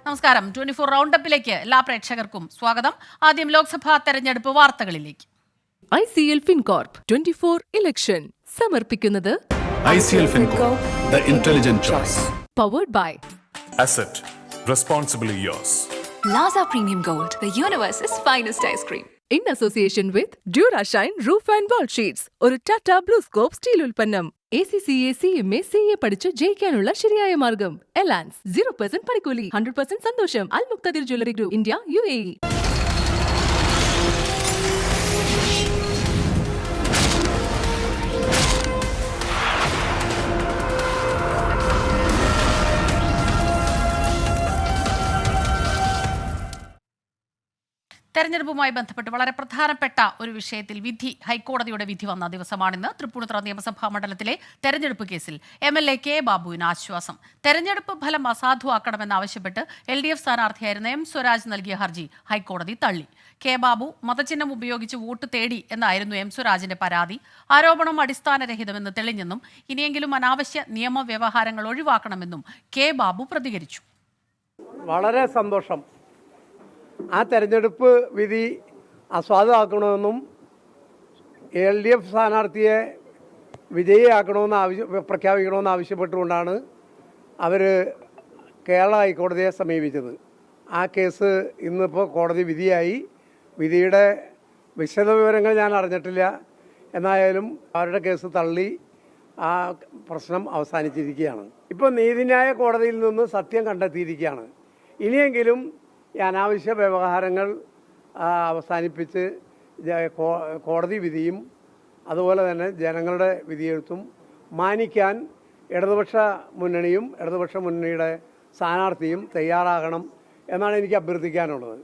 നമസ്കാരം. 24 റൗണ്ടപ്പിലേക്ക് എല്ലാ പ്രേക്ഷകർക്കും സ്വാഗതം. ആദ്യം ലോക്സഭാ തെരഞ്ഞെടുപ്പ് വാർത്തകളിലേക്ക്. ICL FinCorp 24 ഇലക്ഷൻ സമർപ്പിക്കുന്നത് ICL FinCorp, the intelligent choice. Powered by Asset, responsibly yours. Laza Premium Gold, the universe's finest ice cream. in association with Durashine Roof and Wall Sheets. ഒരു Tata blue scope steel ഉൽപ്പന്നം. ACCA CMA CA പഠിച്ച് ജയിക്കാനുള്ള ശരിയായ മാർഗം. എലാൻസ് 0% പണിക്കൂലി, 100% സന്തോഷം. അൽ മുക്തദിർ jewellery group, India, UAE. തെരഞ്ഞെടുപ്പുമായി ബന്ധപ്പെട്ട് വളരെ പ്രധാനപ്പെട്ട ഒരു വിഷയത്തിൽ ഹൈക്കോടതിയുടെ വിധി വന്ന ദിവസമാണിന്ന്. തൃപ്പൂണിത്തുറ നിയമസഭാ മണ്ഡലത്തിലെ തെരഞ്ഞെടുപ്പ് കേസിൽ MLA കെ ബാബുവിന് ആശ്വാസം. തെരഞ്ഞെടുപ്പ് ഫലം അസാധുവാക്കണമെന്നാവശ്യപ്പെട്ട് LDF സ്ഥാനാർത്ഥിയായിരുന്ന M സ്വരാജ് നൽകിയ ഹർജി ഹൈക്കോടതി തള്ളി. കെ ബാബു മതചിഹ്നം ഉപയോഗിച്ച് വോട്ട് തേടി എന്നായിരുന്നു M സ്വരാജിന്റെ പരാതി. ആരോപണം അടിസ്ഥാനരഹിതമെന്ന് തെളിഞ്ഞെന്നും ഇനിയെങ്കിലും അനാവശ്യ നിയമവ്യവഹാരങ്ങൾ ഒഴിവാക്കണമെന്നും കെ ബാബു പ്രതികരിച്ചു. വളരെ സന്തോഷം. ആ തെരഞ്ഞെടുപ്പ് വിധി അസാധുവാക്കണമെന്നും LDF സ്ഥാനാർത്ഥിയെ വിജയിയാക്കണമെന്ന് പ്രഖ്യാപിക്കണമെന്ന് ആവശ്യപ്പെട്ടുകൊണ്ടാണ് അവർ കേരള ഹൈക്കോടതിയെ സമീപിച്ചത്. ആ കേസ് ഇന്നിപ്പോൾ കോടതി വിധിയായി. വിധിയുടെ വിശദവിവരങ്ങൾ ഞാൻ അറിഞ്ഞിട്ടില്ല. എന്നായാലും അവരുടെ കേസ് തള്ളി ആ പ്രശ്നം അവസാനിച്ചിരിക്കുകയാണ്. ഇപ്പോൾ നീതിന്യായ കോടതിയിൽ നിന്ന് സത്യം കണ്ടെത്തിയിരിക്കുകയാണ്. ഇനിയെങ്കിലും ഈ അനാവശ്യ വ്യവഹാരങ്ങൾ അവസാനിപ്പിച്ച് കോടതി വിധിയും അതുപോലെ തന്നെ ജനങ്ങളുടെ വിധിയെഴുത്തും മാനിക്കാൻ ഇടതുപക്ഷ മുന്നണിയും ഇടതുപക്ഷ മുന്നണിയുടെ സ്ഥാനാർത്ഥിയും തയ്യാറാകണം എന്നാണ് എനിക്ക് അഭ്യർത്ഥിക്കാനുള്ളത്.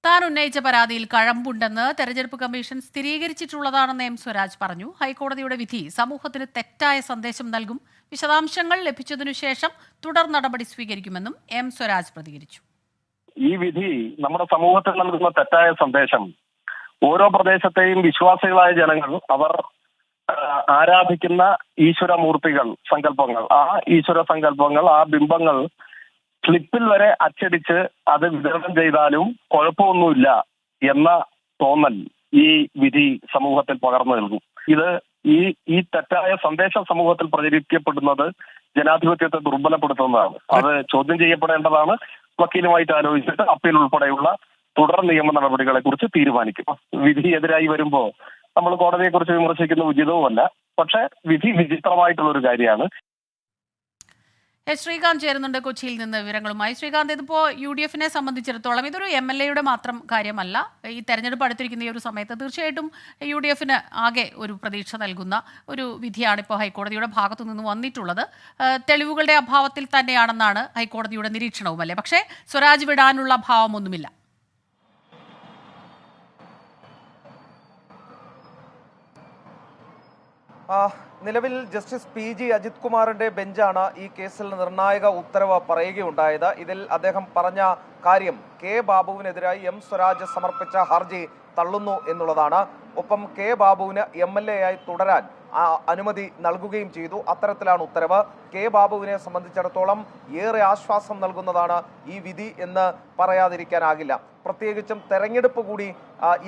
താൻ ഉന്നയിച്ച പരാതിയിൽ കഴമ്പുണ്ടെന്ന് തെരഞ്ഞെടുപ്പ് കമ്മീഷൻ സ്ഥിരീകരിച്ചിട്ടുള്ളതാണെന്ന് M സ്വരാജ് പറഞ്ഞു. ഹൈക്കോടതിയുടെ വിധി സമൂഹത്തിന് തെറ്റായ സന്ദേശം നൽകും. വിശദാംശങ്ങൾ ലഭിച്ചതിനു ശേഷം തുടർ നടപടി സ്വീകരിക്കുമെന്നും M സ്വരാജ് പ്രതികരിച്ചു. ഈ വിധി നമ്മുടെ സമൂഹത്തിൽ നൽകുന്ന തെറ്റായ സന്ദേശം ഓരോ പ്രദേശത്തെയും വിശ്വാസികളായ ജനങ്ങൾ അവർ ആരാധിക്കുന്ന ഈശ്വരമൂർത്തികൾ, സങ്കല്പങ്ങൾ, ആ ഈശ്വര സങ്കല്പങ്ങൾ, ആ ബിംബങ്ങൾ സ്ലിപ്പിൽ വരെ അച്ചടിച്ച് അത് വിതരണം ചെയ്താലും കുഴപ്പമൊന്നുമില്ല എന്ന തോന്നൽ ഈ വിധി സമൂഹത്തിൽ പകർന്നു നൽകും. ഇത് ഈ തെറ്റായ സന്ദേശം സമൂഹത്തിൽ പ്രചരിക്കപ്പെടുന്നത് ജനാധിപത്യത്തെ ദുർബലപ്പെടുത്തുന്നതാണ്. അത് ചോദ്യം ചെയ്യപ്പെടേണ്ടതാണ്. വക്കീലുമായിട്ട് ആലോചിച്ചിട്ട് അപ്പീൽ ഉൾപ്പെടെയുള്ള തുടർ നിയമ നടപടികളെ കുറിച്ച് തീരുമാനിക്കും. വിധി എതിരായി വരുമ്പോൾ നമ്മൾ കോടതിയെ കുറിച്ച് വിമർശിക്കുന്ന ഉചിതവുമല്ല. പക്ഷെ വിധി വിചിത്രമായിട്ടുള്ള ഒരു കാര്യമാണ്. ശ്രീകാന്ത് ചേരുന്നുണ്ട് കൊച്ചിയിൽ നിന്ന് വിവരങ്ങളുമായി. ശ്രീകാന്ത്, ഇതിപ്പോൾ UDFനെ സംബന്ധിച്ചിടത്തോളം ഇതൊരു MLAയുടെ മാത്രം കാര്യമല്ല. ഈ തെരഞ്ഞെടുപ്പ് അടുത്തിരിക്കുന്ന ഈ ഒരു സമയത്ത് തീർച്ചയായിട്ടും UDFന് ആകെ ഒരു പ്രതീക്ഷ നൽകുന്ന ഒരു വിധിയാണ് ഇപ്പോൾ ഹൈക്കോടതിയുടെ ഭാഗത്തു നിന്ന് വന്നിട്ടുള്ളത്. തെളിവുകളുടെ അഭാവത്തിൽ തന്നെയാണെന്നാണ് ഹൈക്കോടതിയുടെ നിരീക്ഷണവും, അല്ലേ? പക്ഷേ സ്വരാജ് വിടാനുള്ള ഭാവമൊന്നുമില്ല. നിലവിൽ ജസ്റ്റിസ് PG അജിത് കുമാറിന്റെ ബെഞ്ചാണ് ഈ കേസിൽ നിർണായക ഉത്തരവ് പറയുകയുണ്ടായത്. ഇതിൽ അദ്ദേഹം പറഞ്ഞ കാര്യം കെ ബാബുവിനെതിരായി M സ്വരാജ് സമർപ്പിച്ച ഹർജി തള്ളുന്നു എന്നുള്ളതാണ്. ഒപ്പം കെ ബാബുവിന് MLA ആയി തുടരാൻ അനുമതി നൽകുകയും ചെയ്തു. അത്തരത്തിലാണ് ഉത്തരവ്. കെ ബാബുവിനെ സംബന്ധിച്ചിടത്തോളം ഏറെ ആശ്വാസം നൽകുന്നതാണ് ഈ വിധി എന്ന് പറയാതിരിക്കാനാകില്ല. പ്രത്യേകിച്ചും തെരഞ്ഞെടുപ്പ് കൂടി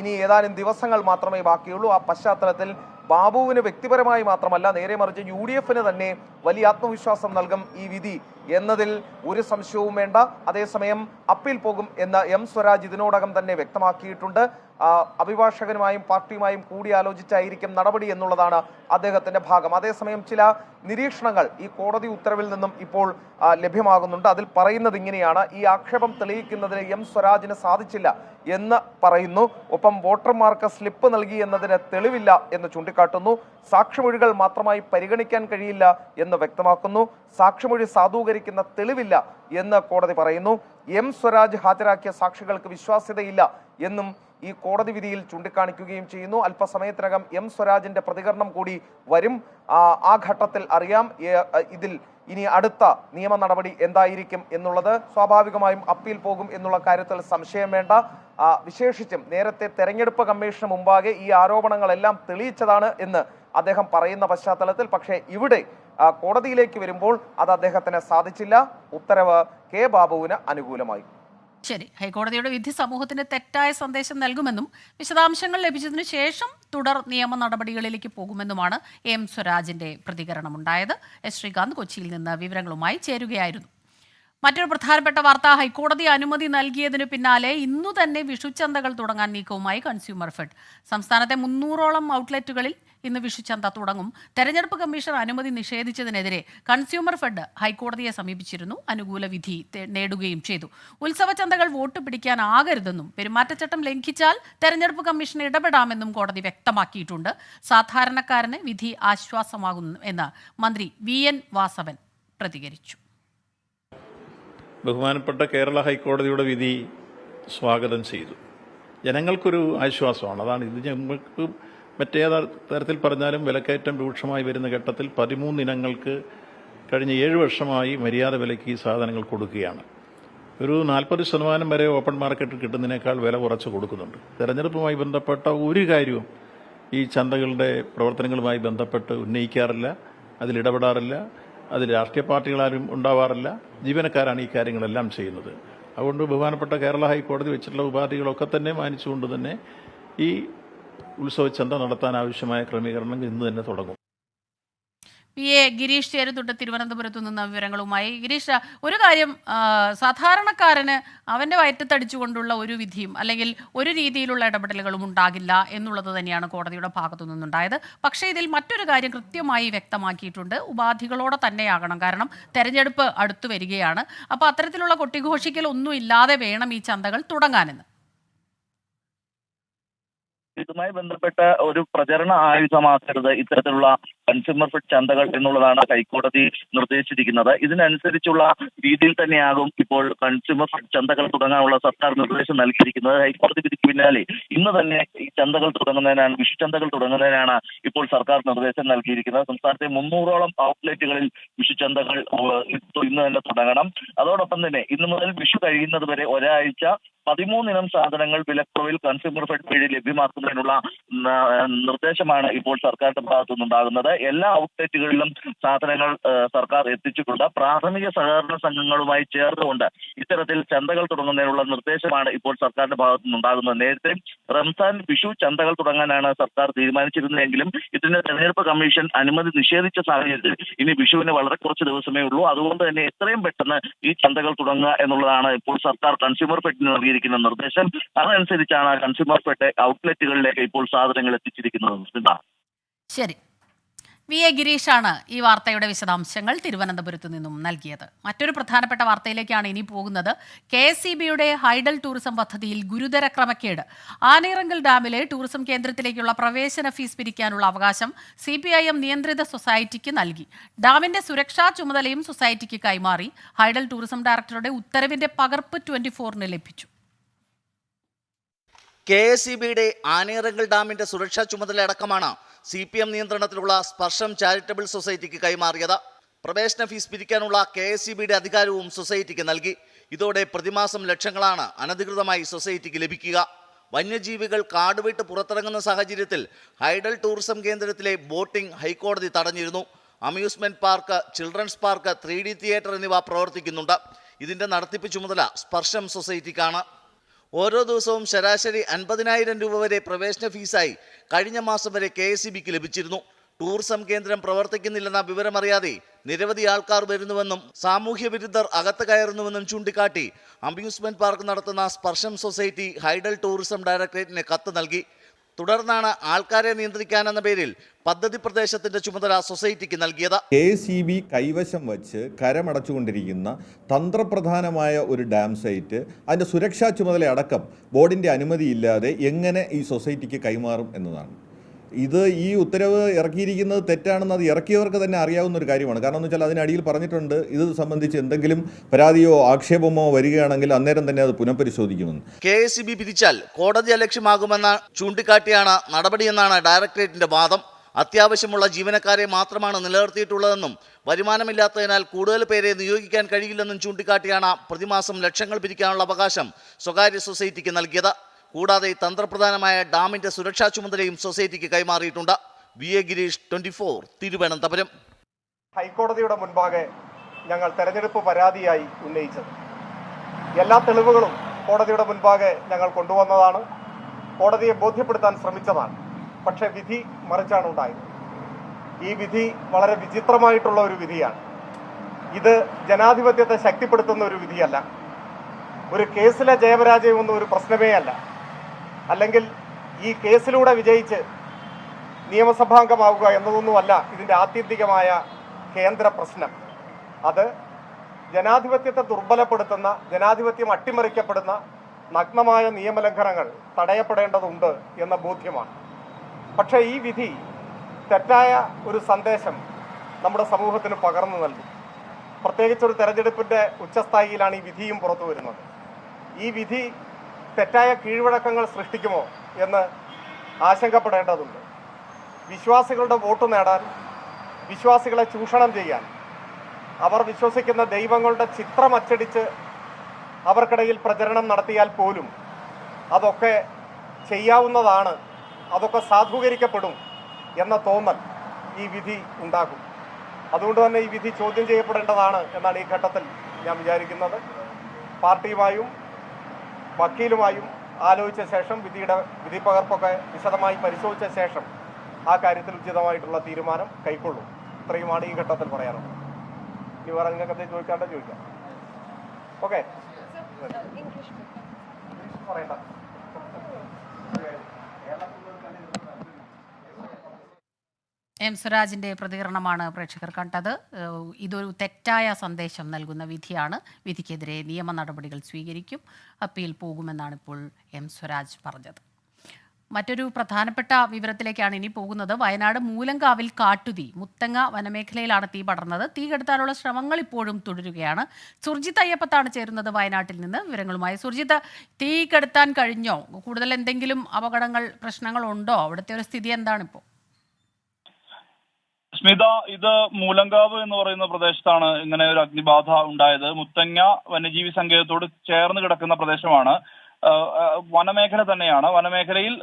ഇനി ഏതാനും ദിവസങ്ങൾ മാത്രമേ ബാക്കിയുള്ളൂ. ആ പശ്ചാത്തലത്തിൽ ബാബുവിന് വ്യക്തിപരമായി മാത്രമല്ല, നേരെ മറിച്ച് UDFന് തന്നെ വലിയ ആത്മവിശ്വാസം നൽകും ഈ വിധി എന്നതിൽ ഒരു സംശയവും വേണ്ട. അതേസമയം അപ്പീൽ പോകും എന്ന് M സ്വരാജ് ഇതിനോടകം തന്നെ വ്യക്തമാക്കിയിട്ടുണ്ട്. അഭിഭാഷകനുമായും പാർട്ടിയുമായും കൂടിയാലോചിച്ചായിരിക്കും നടപടി എന്നുള്ളതാണ് അദ്ദേഹത്തിന്റെ ഭാഗം. അതേസമയം ചില നിരീക്ഷണങ്ങൾ ഈ കോടതി ഉത്തരവിൽ നിന്നും ഇപ്പോൾ ലഭ്യമാകുന്നുണ്ട്. അതിൽ പറയുന്നത് ഇങ്ങനെയാണ്: ഈ ആക്ഷേപം തെളിയിക്കുന്നതിന് M സ്വരാജിന് സാധിച്ചില്ല എന്ന് പറയുന്നു. ഒപ്പം വോട്ടർമാർക്ക് സ്ലിപ്പ് നൽകി എന്നതിന് തെളിവില്ല എന്ന് ചൂണ്ടിക്കാട്ടുന്നു. സാക്ഷിമൊഴികൾ മാത്രമായി പരിഗണിക്കാൻ കഴിയില്ല എന്ന് വ്യക്തമാക്കുന്നു. സാക്ഷിമൊഴി സാധൂകരിക്കുന്ന തെളിവില്ല എന്ന് കോടതി പറയുന്നു. M സ്വരാജ് ഹാജരാക്കിയ സാക്ഷികൾക്ക് വിശ്വാസ്യതയില്ല എന്നും ഈ കോടതി വിധിയിൽ ചൂണ്ടിക്കാണിക്കുകയും ചെയ്യുന്നു. അല്പസമയത്തിനകം M സ്വരാജിന്റെ പ്രതികരണം കൂടി വരും. ആ ഘട്ടത്തിൽ അറിയാം ഇതിൽ ഇനി അടുത്ത നിയമ നടപടി എന്തായിരിക്കും എന്നുള്ളത്. സ്വാഭാവികമായും അപ്പീൽ പോകും എന്നുള്ള കാര്യത്തിൽ സംശയം വേണ്ട. വിശേഷിച്ചും നേരത്തെ തെരഞ്ഞെടുപ്പ് കമ്മീഷന് മുമ്പാകെ ഈ ആരോപണങ്ങളെല്ലാം തെളിയിച്ചതാണ് എന്ന് അദ്ദേഹം പറയുന്ന പശ്ചാത്തലത്തിൽ പക്ഷേ ഇവിടെ കോടതിയിലേക്ക് വരുമ്പോൾ അത് അദ്ദേഹത്തിന് സാധിച്ചില്ല. ഉത്തരവ് കെ ബാബുവിന് അനുകൂലമായി. ശരി, ഹൈക്കോടതിയുടെ വിധി സമൂഹത്തിന് തെറ്റായ സന്ദേശം നൽകുമെന്നും വിശദാംശങ്ങൾ ലഭിച്ചതിനു ശേഷം തുടർ നിയമ നടപടികളിലേക്ക് പോകുമെന്നുമാണ് എം സ്വരാജിന്റെ പ്രതികരണമുണ്ടായത്. എസ് ശ്രീകാന്ത് കൊച്ചിയിൽ നിന്ന് വിവരങ്ങളുമായി ചേരുകയായിരുന്നു. മറ്റൊരു പ്രധാനപ്പെട്ട വാർത്ത, ഹൈക്കോടതി അനുമതി നൽകിയതിനു പിന്നാലെ ഇന്നു തന്നെ വിഷുച്ചന്തകൾ തുടങ്ങാൻ നീക്കവുമായി കൺസ്യൂമർ ഫെഡ്. സംസ്ഥാനത്തെ 300ഓളം ഔട്ട്ലെറ്റുകളിൽ ഇന്ന് വിഷുച്ചന്ത തുടങ്ങും. തെരഞ്ഞെടുപ്പ് കമ്മീഷൻ അനുമതി നിഷേധിച്ചതിനെതിരെ കൺസ്യൂമർ ഫെഡ് ഹൈക്കോടതിയെ സമീപിച്ചിരുന്നു. അനുകൂല വിധി നേടുകയും ചെയ്തു. ഉത്സവ ചന്തകൾ വോട്ട് പിടിക്കാനാകരുതെന്നും പെരുമാറ്റച്ചട്ടം ലംഘിച്ചാൽ തെരഞ്ഞെടുപ്പ് കമ്മീഷൻ ഇടപെടാമെന്നും കോടതി വ്യക്തമാക്കിയിട്ടുണ്ട്. സാധാരണക്കാരന് വിധി ആശ്വാസമാകും എന്ന് മന്ത്രി VN വാസവൻ പ്രതികരിച്ചു. ബഹുമാനപ്പെട്ട കേരള ഹൈക്കോടതിയുടെ വിധി സ്വാഗതം ചെയ്തു. ജനങ്ങൾക്കൊരു ആശ്വാസമാണ്. അതാണ് ഇത്. ഞങ്ങൾക്ക് മറ്റേത് തരത്തിൽ പറഞ്ഞാലും വിലക്കയറ്റം രൂക്ഷമായി വരുന്ന ഘട്ടത്തിൽ 13 ഇനങ്ങൾക്ക് കഴിഞ്ഞ 7 വർഷമായി മര്യാദ വിലയ്ക്ക് ഈ സാധനങ്ങൾ കൊടുക്കുകയാണ്. ഒരു 40% വരെ ഓപ്പൺ മാർക്കറ്റിൽ കിട്ടുന്നതിനേക്കാൾ വില കുറച്ച് കൊടുക്കുന്നുണ്ട്. തെരഞ്ഞെടുപ്പുമായി ബന്ധപ്പെട്ട ഒരു കാര്യവും ഈ ചന്തകളുടെ പ്രവർത്തനങ്ങളുമായി ബന്ധപ്പെട്ട് ഉന്നയിക്കാറില്ല, അതിലിടപെടാറില്ല. അതിൽ രാഷ്ട്രീയ പാർട്ടികളാരും ഉണ്ടാവാറില്ല. ജീവനക്കാരാണ് ഈ കാര്യങ്ങളെല്ലാം ചെയ്യുന്നത്. അതുകൊണ്ട് ബഹുമാനപ്പെട്ട കേരള ഹൈക്കോടതി വെച്ചിട്ടുള്ള ഉപാധികളൊക്കെ തന്നെ മാനിച്ചുകൊണ്ട് തന്നെ ഈ ഉത്സവച്ചന്ത നടത്താൻ ആവശ്യമായ ക്രമീകരണങ്ങൾ ഇന്ന് തന്നെ തുടങ്ങും. PA ഗിരീഷ് ചേരുന്നുണ്ട് തിരുവനന്തപുരത്തു നിന്ന് വിവരങ്ങളുമായി. ഗിരീഷ്, ഒരു കാര്യം, സാധാരണക്കാരന് അവൻ്റെ വയറ്റത്തടിച്ചുകൊണ്ടുള്ള ഒരു വിധിയും അല്ലെങ്കിൽ ഒരു രീതിയിലുള്ള ഇടപെടലുകളും ഉണ്ടാകില്ല എന്നുള്ളത് തന്നെയാണ് കോടതിയുടെ ഭാഗത്തു നിന്നുണ്ടായത്. പക്ഷേ ഇതിൽ മറ്റൊരു കാര്യം കൃത്യമായി വ്യക്തമാക്കിയിട്ടുണ്ട്. ഉപാധികളോടെ തന്നെയാകണം. കാരണം തെരഞ്ഞെടുപ്പ് അടുത്തു വരികയാണ്. അപ്പോൾ അത്തരത്തിലുള്ള കൊട്ടിഘോഷിക്കൽ ഒന്നും ഇല്ലാതെ വേണം ഈ ചന്തകൾ തുടങ്ങാനെന്ന്. ഇതുമായി ബന്ധപ്പെട്ട ഒരു പ്രചരണ ആയുധമാക്കരുത് ഇത്തരത്തിലുള്ള കൺസ്യൂമർ ഫെഡ് ചന്തകൾ എന്നുള്ളതാണ് ഹൈക്കോടതി നിർദ്ദേശിച്ചിരിക്കുന്നത്. ഇതിനനുസരിച്ചുള്ള രീതിയിൽ തന്നെയാകും ഇപ്പോൾ കൺസ്യൂമർ ഫെഡ് ചന്തകൾ തുടങ്ങാനുള്ള സർക്കാർ നിർദ്ദേശം നൽകിയിരിക്കുന്നത്. ഹൈക്കോടതി വിധിക്ക് പിന്നാലെ ഇന്ന് തന്നെ ഈ ചന്തകൾ തുടങ്ങുന്നതിനാണ്, വിഷു ചന്തകൾ തുടങ്ങുന്നതിനാണ് ഇപ്പോൾ സർക്കാർ നിർദ്ദേശം നൽകിയിരിക്കുന്നത്. സംസ്ഥാനത്തെ 300ഓളം ഔട്ട്ലെറ്റുകളിൽ വിഷു ചന്തകൾ ഇന്ന് തന്നെ തുടങ്ങണം. അതോടൊപ്പം തന്നെ ഇന്ന് മുതൽ വിഷു കഴിയുന്നത് വരെ ഒരാഴ്ച 13 ഇനം സാധനങ്ങൾ വിലക്കുറവിൽ കൺസ്യൂമർ ഫെഡ് വഴി ലഭ്യമാക്കുന്നതിനുള്ള നിർദ്ദേശമാണ് ഇപ്പോൾ സർക്കാരിന്റെ ഭാഗത്തുനിന്നുണ്ടാകുന്നത്. എല്ലാ ഔട്ട്ലെറ്റുകളിലും സാധനങ്ങൾ സർക്കാർ എത്തിച്ചിട്ടുണ്ട്. പ്രാഥമിക സഹകരണ സംഘങ്ങളുമായി ചേർന്നുകൊണ്ട് ഇത്തരത്തിൽ ചന്തകൾ തുടങ്ങുന്നതിനുള്ള നിർദ്ദേശമാണ് ഇപ്പോൾ സർക്കാരിന്റെ ഭാഗത്തുനിന്നുണ്ടാകുന്നത്. നേരത്തെ റംസാൻ, വിഷു ചന്തകൾ തുടങ്ങാനാണ് സർക്കാർ തീരുമാനിച്ചിരുന്നതെങ്കിലും ഇതിന് തെരഞ്ഞെടുപ്പ് കമ്മീഷൻ അനുമതി നിഷേധിച്ച സാഹചര്യത്തിൽ ഇനി വിഷുവിന് വളരെ കുറച്ച് ദിവസമേ ഉള്ളൂ. അതുകൊണ്ട് തന്നെ എത്രയും പെട്ടെന്ന് ഈ ചന്തകൾ തുടങ്ങുക എന്നുള്ളതാണ് ഇപ്പോൾ സർക്കാർ കൺസ്യൂമർ ഫെഡിന് നൽകിയിരിക്കുന്ന നിർദ്ദേശം. അതനുസരിച്ചാണ് കൺസ്യൂമർ ഫെഡ് ഔട്ട്ലെറ്റുകളിലേക്ക് ഇപ്പോൾ സാധനങ്ങൾ എത്തിച്ചിരിക്കുന്നത്. ശരി, VA ഗിരീഷാണ് ഈ വാർത്തയുടെ വിശദാംശങ്ങൾ തിരുവനന്തപുരത്തു നിന്നും നൽകിയത്. മറ്റൊരു പ്രധാനപ്പെട്ട വാർത്തയിലേക്കാണ് ഇനി പോകുന്നത്. KSEBയുടെ ഹൈഡൽ ടൂറിസം പദ്ധതിയിൽ ഗുരുതര ക്രമക്കേട്. ആനയിറങ്കൽ ഡാമിലെ ടൂറിസം കേന്ദ്രത്തിലേക്കുള്ള പ്രവേശന ഫീസ് പിരിക്കാനുള്ള അവകാശം CPIM നിയന്ത്രിത സൊസൈറ്റിക്ക് നൽകി. ഡാമിന്റെ സുരക്ഷാ ചുമതലയും സൊസൈറ്റിക്ക് കൈമാറി. ഹൈഡൽ ടൂറിസം ഡയറക്ടറുടെ ഉത്തരവിന്റെ പകർപ്പ് 24-ന് ലഭിച്ചു. KSEBയുടെ ആനയിറങ്കൽ ഡാമിന്റെ സുരക്ഷാ ചുമതല അടക്കമാണ് CPM നിയന്ത്രണത്തിലുള്ള സ്പർശം ചാരിറ്റബിൾ സൊസൈറ്റിക്ക് കൈമാറിയത്. പ്രവേശന ഫീസ് പിരിക്കാനുള്ള KSEBയുടെ അധികാരവും സൊസൈറ്റിക്ക് നൽകി. ഇതോടെ പ്രതിമാസം ലക്ഷങ്ങളാണ് അനധികൃതമായി സൊസൈറ്റിക്ക് ലഭിക്കുക. വന്യജീവികൾ കാടുവിട്ട് പുറത്തിറങ്ങുന്ന സാഹചര്യത്തിൽ ഹൈഡൽ ടൂറിസം കേന്ദ്രത്തിലെ ബോട്ടിംഗ് ഹൈക്കോടതി തടഞ്ഞിരുന്നു. Amusement park, children's park, 3D theatre എന്നിവ പ്രവർത്തിക്കുന്നുണ്ട്. ഇതിന്റെ നടത്തിപ്പ് ചുമതല സ്പർശം സൊസൈറ്റിക്കാണ്. ഓരോ ദിവസവും ശരാശരി 50,000 രൂപ വരെ പ്രവേശന ഫീസായി കഴിഞ്ഞ മാസം വരെ KSEBക്ക് ലഭിച്ചിരുന്നു. ടൂറിസം കേന്ദ്രം പ്രവർത്തിക്കുന്നില്ലെന്ന വിവരമറിയാതെ നിരവധി ആൾക്കാർ വരുന്നുവെന്നും സാമൂഹ്യ വിരുദ്ധർ അകത്ത് കയറുന്നുവെന്നും ചൂണ്ടിക്കാട്ടി അമ്യൂസ്മെന്റ് പാർക്ക് നടത്തുന്ന സ്പർശം സൊസൈറ്റി ഹൈഡൽ ടൂറിസം ഡയറക്ടറേറ്റിന് കത്ത് നൽകി. തുടർന്നാണ് ആൾക്കാരെ നിയന്ത്രിക്കാനെന്ന പേരിൽ പദ്ധതി പ്രദേശത്തിന്റെ ചുമതല സൊസൈറ്റിക്ക് നൽകിയത്. KSEB കൈവശം വച്ച് കരമടച്ചുകൊണ്ടിരിക്കുന്ന തന്ത്രപ്രധാനമായ ഒരു ഡാം സൈറ്റ്, അതിൻ്റെ സുരക്ഷാ ചുമതല അടക്കം ബോർഡിൻ്റെ അനുമതിയില്ലാതെ എങ്ങനെ ഈ സൊസൈറ്റിക്ക് കൈമാറും എന്നതാണ്. ഇത് ഈ ഉത്തരവ് ഇറക്കിയിരിക്കുന്നത് തെറ്റാണെന്ന് അത് ഇറക്കിയവർക്ക് തന്നെ അറിയാവുന്ന ഒരു കാര്യമാണ്. കാരണം എന്ന് വെച്ചാൽ അതിനടിയിൽ പറഞ്ഞിട്ടുണ്ട്, ഇത് സംബന്ധിച്ച് എന്തെങ്കിലും പരാതിയോ ആക്ഷേപമോ വരികയാണെങ്കിൽ അന്നേരം തന്നെ അത് പുനഃപരിശോധിക്കുമെന്ന്. KSEB പിരിച്ചാൽ കോടതി അലക്ഷ്യമാകുമെന്ന ചൂണ്ടിക്കാട്ടിയാണ് നടപടിയെന്നാണ് ഡയറക്ടറേറ്റിന്റെ വാദം. അത്യാവശ്യമുള്ള ജീവനക്കാരെ മാത്രമാണ് നിലനിർത്തിയിട്ടുള്ളതെന്നും വരുമാനമില്ലാത്തതിനാൽ കൂടുതൽ പേരെ നിയോഗിക്കാൻ കഴിയില്ലെന്നും ചൂണ്ടിക്കാട്ടിയാണ് പ്രതിമാസം ലക്ഷങ്ങൾ പിരിക്കാനുള്ള അവകാശം സ്വകാര്യ സൊസൈറ്റിക്ക് നൽകിയത്. കൂടാതെ തന്ത്രപ്രധാനമായ ഡാമിന്റെ സുരക്ഷാ ചുമതലയും സൊസൈറ്റിക്ക് കൈമാറിയിട്ടുണ്ട്. VA ഗിരീഷ്, 24, തിരുവനന്തപുരം. ഹൈക്കോടതിയുടെ മുൻപാകെ ഞങ്ങൾ തെരഞ്ഞെടുപ്പ് പരാതിയായി ഉന്നയിച്ചത്. എല്ലാ തെളിവുകളും കോടതിയുടെ മുൻപാകെ ഞങ്ങൾ കൊണ്ടുവന്നതാണ്, കോടതിയെ ബോധ്യപ്പെടുത്താൻ ശ്രമിച്ചതാണ്. പക്ഷേ വിധി മറിച്ചാണ് ഉണ്ടായത്. ഈ വിധി വളരെ വിചിത്രമായിട്ടുള്ള ഒരു വിധിയാണ്. ഇത് ജനാധിപത്യത്തെ ശക്തിപ്പെടുത്തുന്ന ഒരു വിധിയല്ല. ഒരു കേസിലെ ജയപരാജയമൊന്നും ഒരു പ്രശ്നമേ അല്ല. അല്ലെങ്കിൽ ഈ കേസിലൂടെ വിജയിച്ച് നിയമസഭാംഗമാവുക എന്നതൊന്നുമല്ല ഇതിൻ്റെ ആത്യന്തികമായ കേന്ദ്ര പ്രശ്നം. അത് ജനാധിപത്യത്തെ ദുർബലപ്പെടുത്തുന്ന, ജനാധിപത്യം അട്ടിമറിക്കപ്പെടുന്ന നഗ്നമായ നിയമലംഘനങ്ങൾ തടയപ്പെടേണ്ടതുണ്ട് എന്ന ബോധ്യമാണ്. പക്ഷേ ഈ വിധി തെറ്റായ ഒരു സന്ദേശം നമ്മുടെ സമൂഹത്തിന് പകർന്നു നൽകും. പ്രത്യേകിച്ചൊരു തെരഞ്ഞെടുപ്പിൻ്റെ ഉച്ചസ്ഥായിയിലാണ് ഈ വിധിയും പുറത്തു വരുന്നത്. ഈ വിധി തെറ്റായ കീഴ്വഴക്കങ്ങൾ സൃഷ്ടിക്കുമോ എന്ന് ആശങ്കപ്പെടേണ്ടതുണ്ട്. വിശ്വാസികളുടെ വോട്ട് നേടാൻ, വിശ്വാസികളെ ചൂഷണം ചെയ്യാൻ, അവർ വിശ്വസിക്കുന്ന ദൈവങ്ങളുടെ ചിത്രം അച്ചടിച്ച് അവർക്കിടയിൽ പ്രചരണം നടത്തിയാൽ പോലും അതൊക്കെ ചെയ്യാവുന്നതാണ്, അതൊക്കെ സാധൂകരിക്കപ്പെടും എന്ന തോന്നൽ ഈ വിധി ഉണ്ടാകും. അതുകൊണ്ട് തന്നെ ഈ വിധി ചോദ്യം ചെയ്യപ്പെടേണ്ടതാണ് എന്നാണ് ഈ ഘട്ടത്തിൽ ഞാൻ വിചാരിക്കുന്നത്. പാർട്ടിയുമായും വക്കീലുമായും ആലോചിച്ച ശേഷം വിധി പകർപ്പൊക്കെ വിശദമായി പരിശോധിച്ച ശേഷം ആ കാര്യത്തിൽ ഉചിതമായിട്ടുള്ള തീരുമാനം കൈക്കൊള്ളും. ഇത്രയുമാണ് ഈ ഘട്ടത്തിൽ പറയാനുള്ളത്. ഇനി വേറെ നിങ്ങൾക്ക് ചോദിക്കാണ്ട് ചോദിക്കാം. ഓക്കെ, പറയണ്ട. എം സ്വരാജിന്റെ പ്രതികരണമാണ് പ്രേക്ഷകർ കണ്ടത്. ഇതൊരു തെറ്റായ സന്ദേശം നൽകുന്ന വിധിയാണ്. വിധിക്കെതിരെ നിയമ നടപടികൾ സ്വീകരിക്കും, അപ്പീൽ പോകുമെന്നാണ് ഇപ്പോൾ എം സ്വരാജ് പറഞ്ഞത്. മറ്റൊരു പ്രധാനപ്പെട്ട വിവരത്തിലേക്കാണ് ഇനി പോകുന്നത്. വയനാട് മൂലങ്കാവിൽ കാട്ടുതീ. മുത്തങ്ങ വനമേഖലയിലാണ് തീ പടർന്നത്. തീ കെടുത്താനുള്ള ശ്രമങ്ങൾ ഇപ്പോഴും തുടരുകയാണ്. സുർജിത്ത് അയ്യപ്പത്താണ് ചേരുന്നത് വയനാട്ടിൽ നിന്ന് വിവരങ്ങളുമായി. സുർജിത്ത്, തീ കെടുത്താൻ കഴിഞ്ഞോ? കൂടുതൽ എന്തെങ്കിലും അപകടങ്ങൾ, പ്രശ്നങ്ങൾ ഉണ്ടോ? അവിടുത്തെ ഒരു സ്ഥിതി എന്താണിപ്പോൾ? സ്മിത, ഇത് മൂലങ്കാവ് എന്ന് പറയുന്ന പ്രദേശത്താണ് ഇങ്ങനെ ഒരു അഗ്നിബാധ ഉണ്ടായത്. മുത്തങ്ങ വന്യജീവി സങ്കേതത്തോട് ചേർന്ന് കിടക്കുന്ന പ്രദേശമാണ്. വനമേഖല തന്നെയാണ്. വനമേഖലയിൽ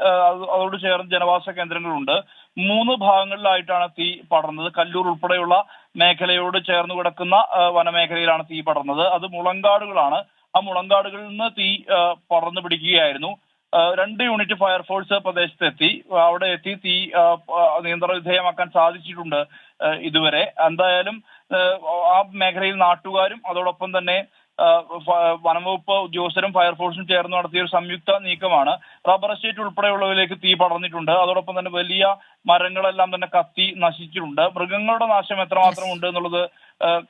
അതോട് ചേർന്ന് ജനവാസ കേന്ദ്രങ്ങളുണ്ട്. 3 ഭാഗങ്ങളിലായിട്ടാണ് തീ പടർന്നത്. കല്ലൂർ ഉൾപ്പെടെയുള്ള മേഖലയോട് ചേർന്ന് കിടക്കുന്ന വനമേഖലയിലാണ് തീ പടർന്നത്. അത് മുളങ്കാടുകളാണ്. ആ മുളങ്കാടുകളിൽ നിന്ന് തീ പടർന്നു പിടിക്കുകയായിരുന്നു. 2 യൂണിറ്റ് ഫയർഫോഴ്സ് പ്രദേശത്തെത്തി. അവിടെ എത്തി തീ നിയന്ത്രണ വിധേയമാക്കാൻ സാധിച്ചിട്ടുണ്ട് ഇതുവരെ. എന്തായാലും ആ മേഖലയിൽ നാട്ടുകാരും അതോടൊപ്പം തന്നെ വനംവകുപ്പ് ഉദ്യോഗസ്ഥരും ഫയർഫോഴ്സും ചേർന്ന് നടത്തിയ ഒരു സംയുക്ത നീക്കമാണ്. റബ്ബർ എസ്റ്റേറ്റ് ഉൾപ്പെടെയുള്ളവയിലേക്ക് തീ പടർന്നിട്ടുണ്ട്. അതോടൊപ്പം തന്നെ വലിയ മരങ്ങളെല്ലാം തന്നെ കത്തി നശിച്ചിട്ടുണ്ട്. മൃഗങ്ങളുടെ നാശം എത്രമാത്രം ഉണ്ട് എന്നുള്ളത്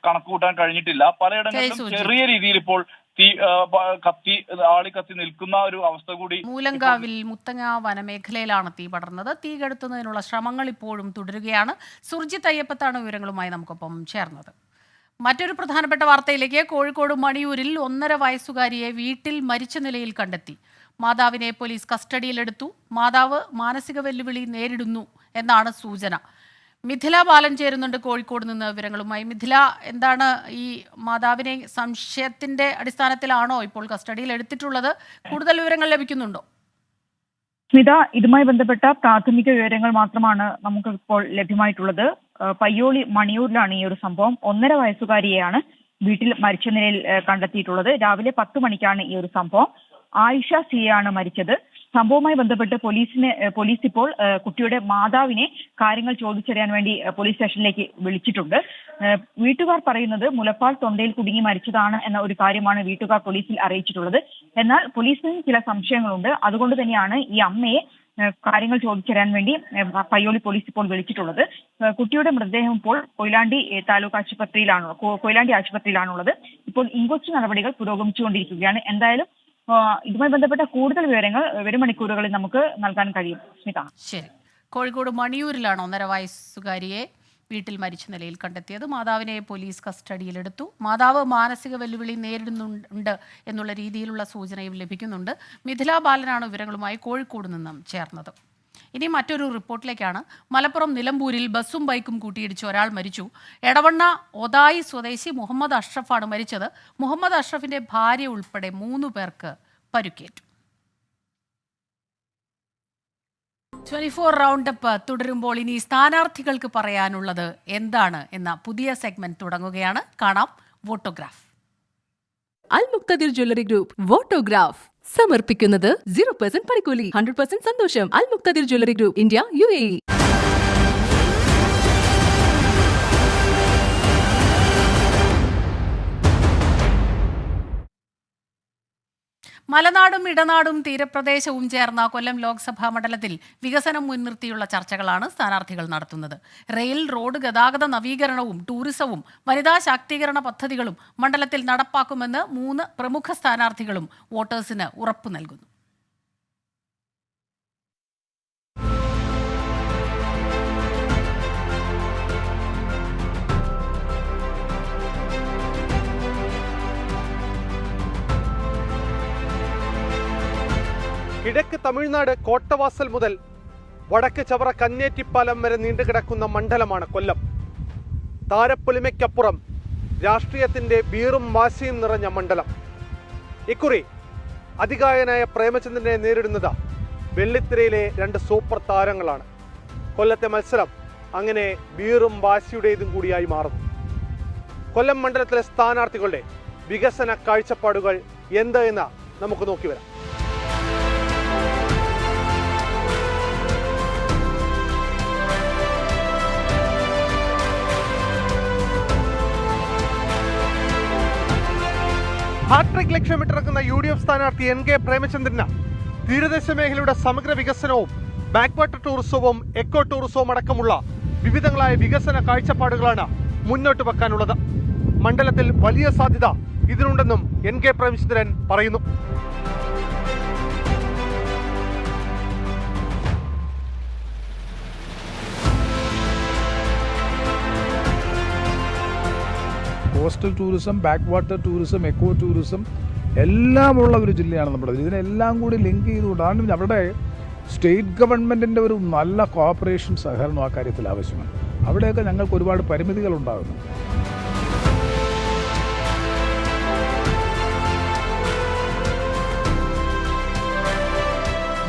കണക്കുകൂട്ടാൻ കഴിഞ്ഞിട്ടില്ല. പലയിടങ്ങളിലും ചെറിയ രീതിയിൽ ഇപ്പോൾ തീ ആളിക്കത്തി നിൽക്കുന്ന ഒരു അവസ്ഥ കൂടി. മൂലങ്കാവിൽ മുത്തങ്ങ വനമേഖലയിലാണ് തീ പടർന്നത്. തീ കെടുത്തുന്നതിനുള്ള ശ്രമങ്ങൾ ഇപ്പോഴും തുടരുകയാണ്. സുർജിത്ത് അയ്യപ്പത്താണ് വിവരങ്ങളുമായി നമുക്കൊപ്പം ചേർന്നത്. മറ്റൊരു പ്രധാനപ്പെട്ട വാർത്തയിലേക്ക്. കോഴിക്കോട് മണിയൂരിൽ 1.5 വയസ്സുകാരിയെ വീട്ടിൽ മരിച്ച നിലയിൽ കണ്ടെത്തി. മാതാവിനെ പോലീസ് കസ്റ്റഡിയിലെടുത്തു. മാതാവ് മാനസിക വെല്ലുവിളി നേരിടുന്നു എന്നാണ് സൂചന. മിഥില ബാലൻ ചേരുന്നുണ്ട് കോഴിക്കോട് നിന്ന് വിവരങ്ങളുമായി. മിഥില, എന്താണ് ഈ മാതാവിനെ സംശയത്തിന്റെ അടിസ്ഥാനത്തിലാണോ ഇപ്പോൾ കസ്റ്റഡിയിൽ എടുത്തിട്ടുള്ളത്? കൂടുതൽ വിവരങ്ങൾ ലഭിക്കുന്നുണ്ടോ? സ്മിത, ഇതുമായി ബന്ധപ്പെട്ട പ്രാഥമിക വിവരങ്ങൾ മാത്രമാണ് നമുക്ക് ഇപ്പോൾ ലഭ്യമായിട്ടുള്ളത്. പയ്യോളി മണിയൂരിലാണ് ഈ ഒരു സംഭവം. 1.5 വയസ്സുകാരിയെയാണ് വീട്ടിൽ മരിച്ച നിലയിൽ കണ്ടെത്തിയിട്ടുള്ളത്. രാവിലെ 10 മണിക്കാണ് ഈ ഒരു സംഭവം. ആയിഷ സിയാണ് മരിച്ചത്. സംഭവവുമായി ബന്ധപ്പെട്ട് പോലീസ് ഇപ്പോൾ കുട്ടിയുടെ മാതാവിനെ കാര്യങ്ങൾ ചോദിച്ചറിയാൻ വേണ്ടി പോലീസ് സ്റ്റേഷനിലേക്ക് വിളിച്ചിട്ടുണ്ട്. വീട്ടുകാർ പറയുന്നത് മുലപ്പാൽ തൊണ്ടയിൽ കുടുങ്ങി മരിച്ചതാണ് എന്ന ഒരു കാര്യമാണ് വീട്ടുകാർ പോലീസിൽ അറിയിച്ചിട്ടുള്ളത്. എന്നാൽ പോലീസിന് ചില സംശയങ്ങളുണ്ട്. അതുകൊണ്ട് തന്നെയാണ് ഈ അമ്മയെ കാര്യങ്ങൾ ചോദിച്ചറിയാൻ വേണ്ടി പയ്യോളി പോലീസ് ഇപ്പോൾ വിളിച്ചിട്ടുള്ളത്. കുട്ടിയുടെ മൃതദേഹം ഇപ്പോൾ കൊയിലാണ്ടി ആശുപത്രിയിലാണുള്ളത്. ഇപ്പോൾ ഇൻക്വസ്റ്റ് നടപടികൾ പുരോഗമിച്ചുകൊണ്ടിരിക്കുകയാണ്. എന്തായാലും ഇതുമായി ബന്ധപ്പെട്ട കൂടുതൽ വിവരങ്ങൾ വരും മണിക്കൂറുകളിൽ നമുക്ക് നൽകാൻ കഴിയും. സ്മിത, ശരി. കോഴിക്കോട് മണിയൂരിലാണ് 1.5 വയസ്സുകാരിയെ വീട്ടിൽ മരിച്ച നിലയിൽ കണ്ടെത്തിയത്. മാതാവിനെ പോലീസ് കസ്റ്റഡിയിലെടുത്തു. മാതാവ് മാനസിക വെല്ലുവിളി നേരിടുന്നുണ്ട് എന്നുള്ള രീതിയിലുള്ള സൂചനയും ലഭിക്കുന്നുണ്ട്. മിഥില ബാലനാണ് വിവരങ്ങളുമായി കോഴിക്കോട് നിന്നും ചേർന്നത്. ഇനി മറ്റൊരു റിപ്പോർട്ടിലേക്കാണ്. മലപ്പുറം നിലമ്പൂരിൽ ബസ്സും ബൈക്കും കൂട്ടിയിടിച്ച് ഒരാൾ മരിച്ചു. എടവണ്ണ ഒതായി സ്വദേശി മുഹമ്മദ് അഷ്റഫാണ് മരിച്ചത്. മുഹമ്മദ് അഷ്റഫിന്റെ ഭാര്യ ഉൾപ്പെടെ 3 പേർക്ക് പരുക്കേറ്റു. 24 റൗണ്ടപ്പ് തുടരുമ്പോൾ ഇനി സ്ഥാനാർത്ഥികൾക്ക് പറയാനുള്ളത് എന്താണ് എന്ന പുതിയ സെഗ്മെന്റ് തുടങ്ങുകയാണ്. കാണാം വോട്ടോഗ്രാഫ്. അൽ മുക്തദിർ ജ്വല്ലറി ഗ്രൂപ്പ് വോട്ടോഗ്രാഫ് സമർപ്പിക്കുന്നത് 0% പണിക്കൂലി, 100% സന്തോഷം. അൽ മുക്തദിർ ജ്വല്ലറി ഗ്രൂപ്പ്, ഇന്ത്യ, UAE. മലനാടും ഇടനാടും തീരപ്രദേശവും ചേർന്ന കൊല്ലം ലോക്സഭാ മണ്ഡലത്തിൽ വികസനം മുൻനിർത്തിയുള്ള ചർച്ചകളാണ് സ്ഥാനാർത്ഥികൾ നടത്തുന്നത്. റെയിൽ, റോഡ് ഗതാഗത നവീകരണവും ടൂറിസവും വനിതാ ശാക്തീകരണ പദ്ധതികളും മണ്ഡലത്തിൽ നടപ്പാക്കുമെന്ന് 3 പ്രമുഖ സ്ഥാനാർത്ഥികളും വോട്ടേഴ്സിന് ഉറപ്പു നൽകുന്നു. കിഴക്ക് തമിഴ്നാട് കോട്ടവാസൽ മുതൽ വടക്ക് ചവറ കന്നേറ്റിപ്പാലം വരെ നീണ്ടുകിടക്കുന്ന മണ്ഡലമാണ് കൊല്ലം. താരപ്പൊലിമയ്ക്കപ്പുറം രാഷ്ട്രീയത്തിൻ്റെ വീറും വാശിയും നിറഞ്ഞ മണ്ഡലം. ഇക്കുറി അതികായനായ പ്രേമചന്ദ്രനെ നേരിടുന്നത് വെള്ളിത്തിരയിലെ 2 സൂപ്പർ താരങ്ങളാണ്. കൊല്ലത്തെ മത്സരം അങ്ങനെ വീറും വാശിയുടേതും കൂടിയായി മാറുന്നു. കൊല്ലം മണ്ഡലത്തിലെ സ്ഥാനാർത്ഥികളുടെ വികസന കാഴ്ചപ്പാടുകൾ എന്ത് എന്ന് നമുക്ക് നോക്കി വരാം. ഹാട്രിക് ലക്ഷ്യമിട്ടിറക്കുന്ന UDF സ്ഥാനാർത്ഥി NK പ്രേമചന്ദ്രന് തീരദേശ മേഖലയുടെ സമഗ്ര വികസനവും ബാക്ക്വാട്ടർ ടൂറിസവും എക്കോ ടൂറിസവും അടക്കമുള്ള വിവിധങ്ങളായ വികസന കാഴ്ചപ്പാടുകളാണ് മുന്നോട്ട് വെക്കാനുള്ളത്. മണ്ഡലത്തിൽ വലിയ സാധ്യത ഇതിനുണ്ടെന്നും NK പ്രേമചന്ദ്രൻ പറയുന്നു. Coastal tourism, backwater tourism, eco tourism എല്ലാമുള്ള ഒരു ജില്ലയാണ് നമ്മുടെ. ഇതിനെല്ലാം കൂടി ലിങ്ക് ചെയ്തുകൊണ്ടാണ് അവിടെ സ്റ്റേറ്റ് ഗവൺമെൻറ്റിൻ്റെ ഒരു നല്ല കോഓപ്പറേഷൻ, സഹകരണം ആ കാര്യത്തിൽ ആവശ്യമാണ്. അവിടെയൊക്കെ ഞങ്ങൾക്ക് ഒരുപാട് പരിമിതികൾ ഉണ്ടാകുന്നു.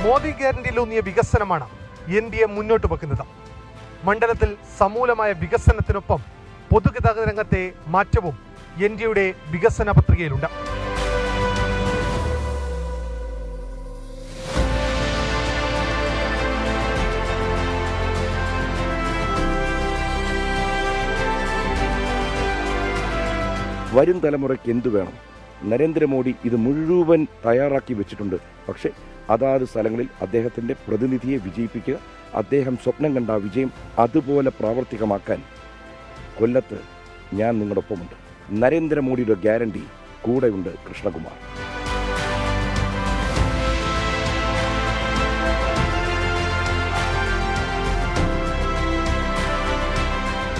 മോദി ഗ്യാരണ്ടിയിലൂന്നിയ വികസനമാണ് NDA മുന്നോട്ട് വെക്കുന്നത്. മണ്ഡലത്തിൽ സമൂലമായ വികസനത്തിനൊപ്പം പൊതുഗതാഗത രംഗത്തെ മാറ്റവും NDAയുടെ വികസന പത്രികയിലുണ്ട്. വരും തലമുറയ്ക്ക് എന്തു വേണം? നരേന്ദ്രമോദി ഇത് മുഴുവൻ തയ്യാറാക്കി വെച്ചിട്ടുണ്ട്. പക്ഷേ അതാത് സ്ഥലങ്ങളിൽ അദ്ദേഹത്തിൻ്റെ പ്രതിനിധിയെ വിജയിപ്പിക്കുക, അദ്ദേഹം സ്വപ്നം കണ്ട വിജയം അതുപോലെ പ്രാവർത്തികമാക്കാൻ കൊല്ലത്ത് ഞാൻ നിങ്ങളൊപ്പമുണ്ട്. നരേന്ദ്രമോദിയുടെ ഗ്യാരണ്ടി കൂടെയുണ്ട്. കൃഷ്ണകുമാർ.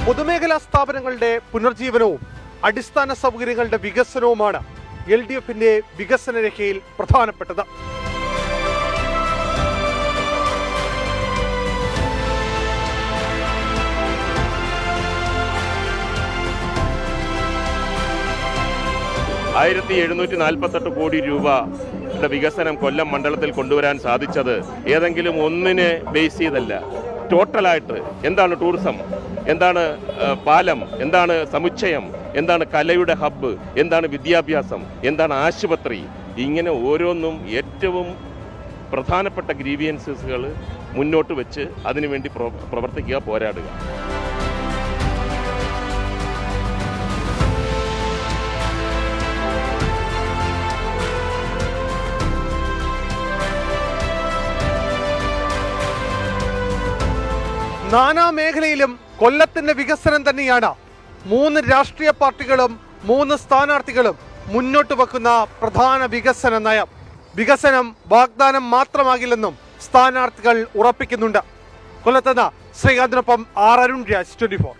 പൊതുമേഖലാ സ്ഥാപനങ്ങളുടെ പുനർജീവനവും അടിസ്ഥാന സൗകര്യങ്ങളുടെ വികസനവുമാണ് LDFന്റെ വികസന രേഖയിൽ പ്രധാനപ്പെട്ടത്. ₹1748 കോടി വികസനം കൊല്ലം മണ്ഡലത്തിൽ കൊണ്ടുവരാൻ സാധിച്ചത് ഏതെങ്കിലും ഒന്നിനെ ബേസ് ചെയ്തല്ല. ടോട്ടലായിട്ട് എന്താണ് ടൂറിസം, എന്താണ് പാലം, എന്താണ് സമുച്ചയം, എന്താണ് കലയുടെ ഹബ്ബ്, എന്താണ് വിദ്യാഭ്യാസം, എന്താണ് ആശുപത്രി, ഇങ്ങനെ ഓരോന്നും ഏറ്റവും പ്രധാനപ്പെട്ട ഗ്രീവിയൻസസുകൾ മുന്നോട്ട് വെച്ച് അതിനുവേണ്ടി പ്രവർത്തിക്കുക, പോരാടുക. നാനാ മേഖലയിലും കൊല്ലത്തിന്റെ വികസനം തന്നെയാണ് 3 രാഷ്ട്രീയ പാർട്ടികളും 3 സ്ഥാനാർത്ഥികളും മുന്നോട്ട് വെക്കുന്ന പ്രധാന വികസന നയം. വികസനം വാഗ്ദാനം മാത്രമാകില്ലെന്നും സ്ഥാനാർത്ഥികൾ ഉറപ്പിക്കുന്നുണ്ട്. കൊല്ലത്തുനിന്ന് ശ്രീകാന്തിനൊപ്പം അരുൺ രാജ്, 24.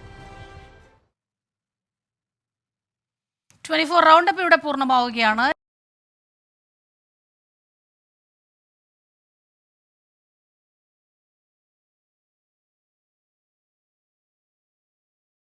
24 റൗണ്ടപ്പ് ഇവിടെ പൂർണ്ണമാവുകയാണ്.